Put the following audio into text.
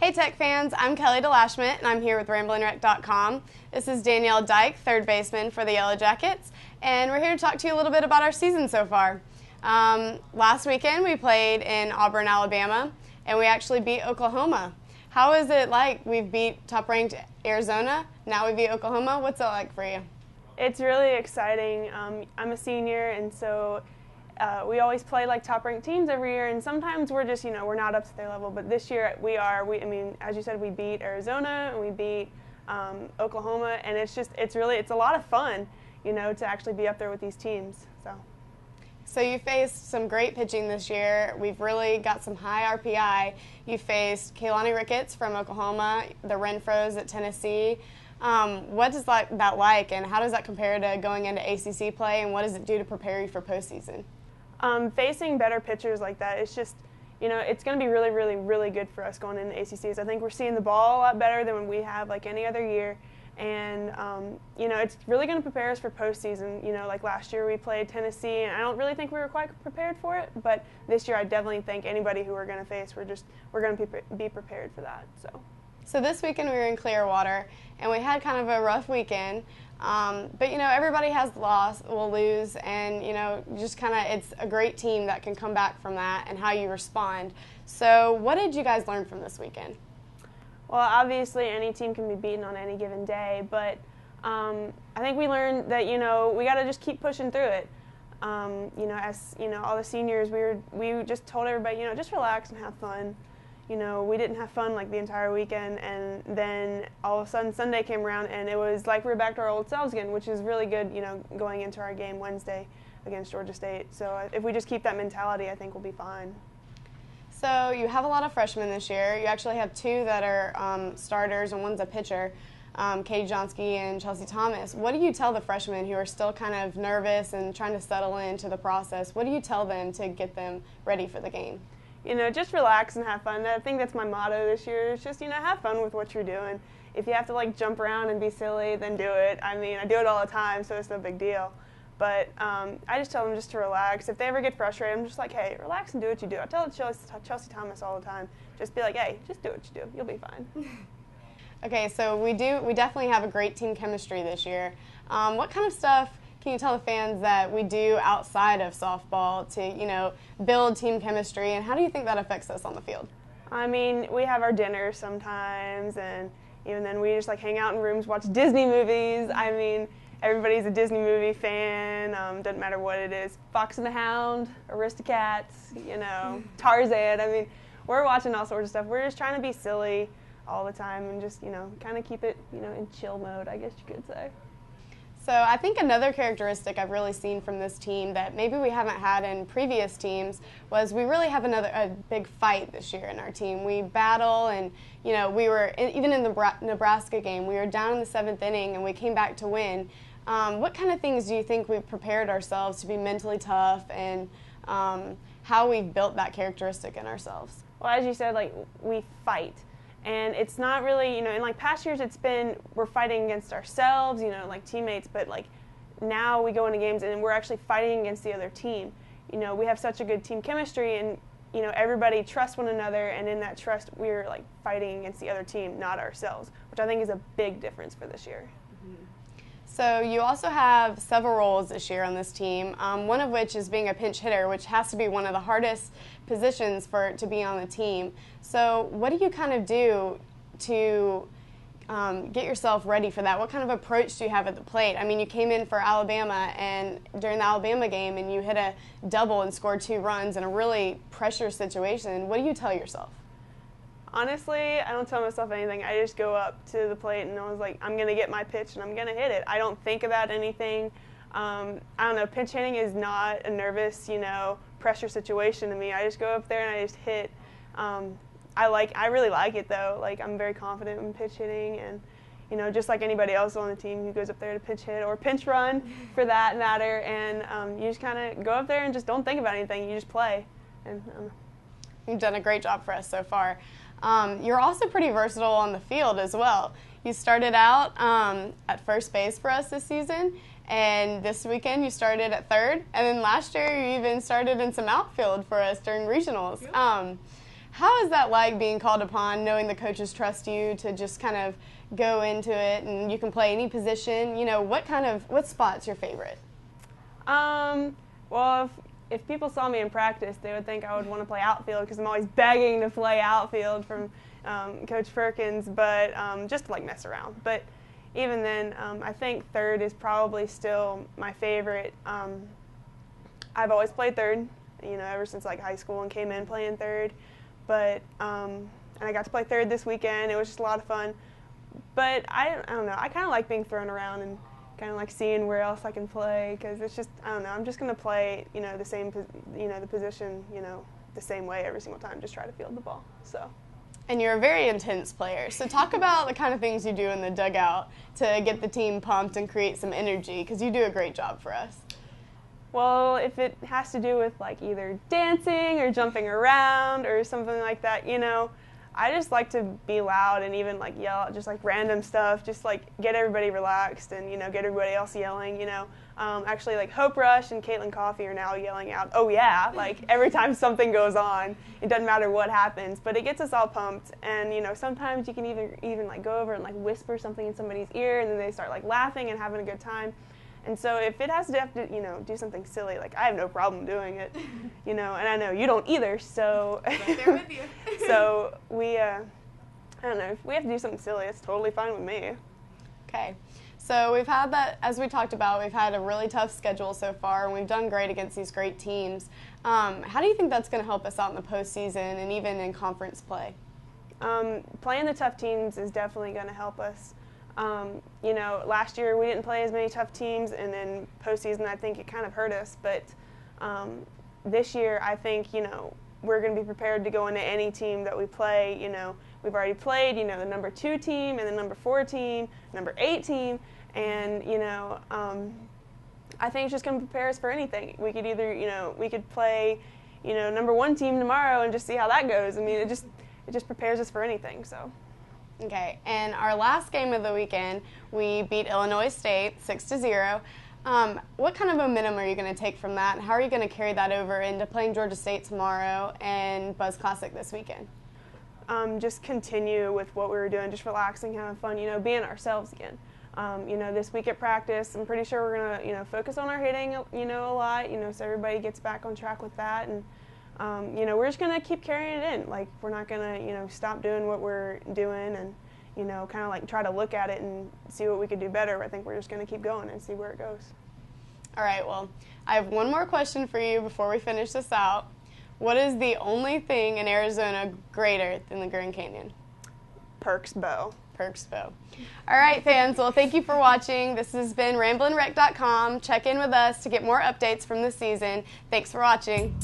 Hey Tech fans, I'm Kelly Delashmit and I'm here with RamblinWreck.com. This is Danielle Dike, third baseman for the Yellow Jackets, and we're here to talk to you a little bit about our season so far. Last weekend we played in Auburn, Alabama, and we actually beat Oklahoma. How is it like? We've beat top-ranked Arizona, now we beat Oklahoma. What's it like for you? It's really exciting. I'm a senior, and so we always play like top-ranked teams every year, and sometimes we're just, we're not up to their level. But this year we are. As you said, we beat Arizona and we beat Oklahoma, and it's a lot of fun, to actually be up there with these teams. So you faced some great pitching this year. We've really got some high RPI. You faced Kaylani Ricketts from Oklahoma, the Renfros at Tennessee. What is that like, and how does that compare to going into ACC play, and what does it do to prepare you for postseason? Facing better pitchers like that, it's just, it's going to be really, really, really good for us going into ACCs. I think we're seeing the ball a lot better than we have like any other year, and it's really going to prepare us for postseason. Like last year we played Tennessee, and I don't really think we were quite prepared for it, but this year I definitely think anybody who we're going to face, we're going to be prepared for that. So this weekend we were in Clearwater, and we had kind of a rough weekend. But everybody will lose, and it's a great team that can come back from that and how you respond. So what did you guys learn from this weekend? Well, obviously any team can be beaten on any given day, but I think we learned that we got to just keep pushing through it. As all the seniors, we just told everybody just relax and have fun. We didn't have fun like the entire weekend, and then all of a sudden Sunday came around and it was like we were back to our old selves again, which is really good, going into our game Wednesday against Georgia State. So if we just keep that mentality, I think we'll be fine. So you have a lot of freshmen this year. You actually have two that are starters and one's a pitcher, Katie Johnsky and Chelsea Thomas. What do you tell the freshmen who are still kind of nervous and trying to settle into the process? What do you tell them to get them ready for the game? Just relax and have fun. I think that's my motto this year. It's just, have fun with what you're doing. If you have to, jump around and be silly, then do it. I do it all the time, so it's no big deal. But I just tell them just to relax. If they ever get frustrated, I'm just like, hey, relax and do what you do. I tell Chelsea Thomas all the time, just be like, hey, just do what you do. You'll be fine. Okay, so we definitely have a great team chemistry this year. What kind of stuff can you tell the fans that we do outside of softball to, build team chemistry, and how do you think that affects us on the field? We have our dinners sometimes, and even then we just hang out in rooms, watch Disney movies. Everybody's a Disney movie fan, doesn't matter what it is. Fox and the Hound, Aristocats, Tarzan. We're watching all sorts of stuff. We're just trying to be silly all the time and just, kind of keep it, in chill mode, I guess you could say. So I think another characteristic I've really seen from this team that maybe we haven't had in previous teams was we really have a big fight this year in our team. We battle, and we were even in the Nebraska game, we were down in the 7th inning and we came back to win. What kind of things do you think we've prepared ourselves to be mentally tough, and how we've built that characteristic in ourselves? Well, as you said, we fight. And it's not really, in past years we're fighting against ourselves, teammates, but now we go into games and we're actually fighting against the other team. We have such a good team chemistry, and, everybody trusts one another, and in that trust we're fighting against the other team, not ourselves, which I think is a big difference for this year. Mm-hmm. So you also have several roles this year on this team, one of which is being a pinch hitter, which has to be one of the hardest positions to be on the team. So what do you kind of do to get yourself ready for that? What kind of approach do you have at the plate? You came in for Alabama, and during the Alabama game, and you hit a double and scored 2 runs in a really pressure situation. What do you tell yourself? Honestly, I don't tell myself anything. I just go up to the plate and I was like, I'm going to get my pitch and I'm going to hit it. I don't think about anything. I don't know, pinch hitting is not a nervous, pressure situation to me. I just go up there and I just hit. I really like it though. I'm very confident in pitch hitting, and just like anybody else on the team who goes up there to pinch hit or pinch run for that matter, and you just kind of go up there and just don't think about anything. You just play. And you've done a great job for us so far. You're also pretty versatile on the field as well. You started out at first base for us this season, and this weekend you started at third, and then last year you even started in some outfield for us during regionals. How is that like being called upon, knowing the coaches trust you to just kind of go into it and you can play any position? You know, what spot's your favorite? Well, if people saw me in practice, they would think I would want to play outfield because I'm always begging to play outfield from Coach Perkins, but just to like mess around. But even then, I think third is probably still my favorite. I've always played third, you know, ever since like high school and came in playing third. But and I got to play third this weekend. It was just a lot of fun. But I don't know. I kind of like being thrown around and kind of like seeing where else I can play because it's just, I don't know. I'm just gonna play, you know, the same, you know, the position, you know, the same way every single time. Just try to field the ball. So. And you're a very intense player. So talk about the kind of things you do in the dugout to get the team pumped and create some energy, because you do a great job for us. Well, if it has to do with like either dancing or jumping around or something like that, you know, I just like to be loud and even like yell out just like random stuff, just like get everybody relaxed and, you know, get everybody else yelling, you know. Actually, like Hope Rush and Caitlin Coffey are now yelling out, "Oh yeah," like every time something goes on. It doesn't matter what happens, but it gets us all pumped. And, you know, sometimes you can even like go over and like whisper something in somebody's ear and then they start like laughing and having a good time. And so if it has to have to, you know, do something silly, like I have no problem doing it, you know, and I know you don't either, so. Right there with you. So we, I don't know, if we have to do something silly, it's totally fine with me. Okay. So we've had that, as we talked about, we've had a really tough schedule so far, and we've done great against these great teams. How do you think that's going to help us out in the postseason and even in conference play? Playing the tough teams is definitely going to help us. You know, last year we didn't play as many tough teams, and in postseason I think it kind of hurt us. But this year I think, you know, we're going to be prepared to go into any team that we play. You know, we've already played, you know, the number 2 team and the number 4 team, number 8 team, and, you know, I think it's just going to prepare us for anything. We could either, you know, we could play, you know, number 1 team tomorrow and just see how that goes. I mean, it just prepares us for anything. So. Okay, and our last game of the weekend, we beat Illinois State 6-0. What kind of momentum are you going to take from that? How are you going to carry that over into playing Georgia State tomorrow and Buzz Classic this weekend? Just continue with what we were doing, just relaxing, having fun, you know, being ourselves again. You know, this week at practice, I'm pretty sure we're going to, you know, focus on our hitting, you know, a lot, you know, so everybody gets back on track with that. And, you know, we're just going to keep carrying it in. Like, we're not going to, you know, stop doing what we're doing and, you know, kind of like try to look at it and see what we could do better. I think we're just going to keep going and see where it goes. All right, well, I have one more question for you before we finish this out. What is the only thing in Arizona greater than the Grand Canyon? Perks Bow. Perks Bow. All right, fans, well, thank you for watching. This has been RamblinRec.com. Check in with us to get more updates from the season. Thanks for watching.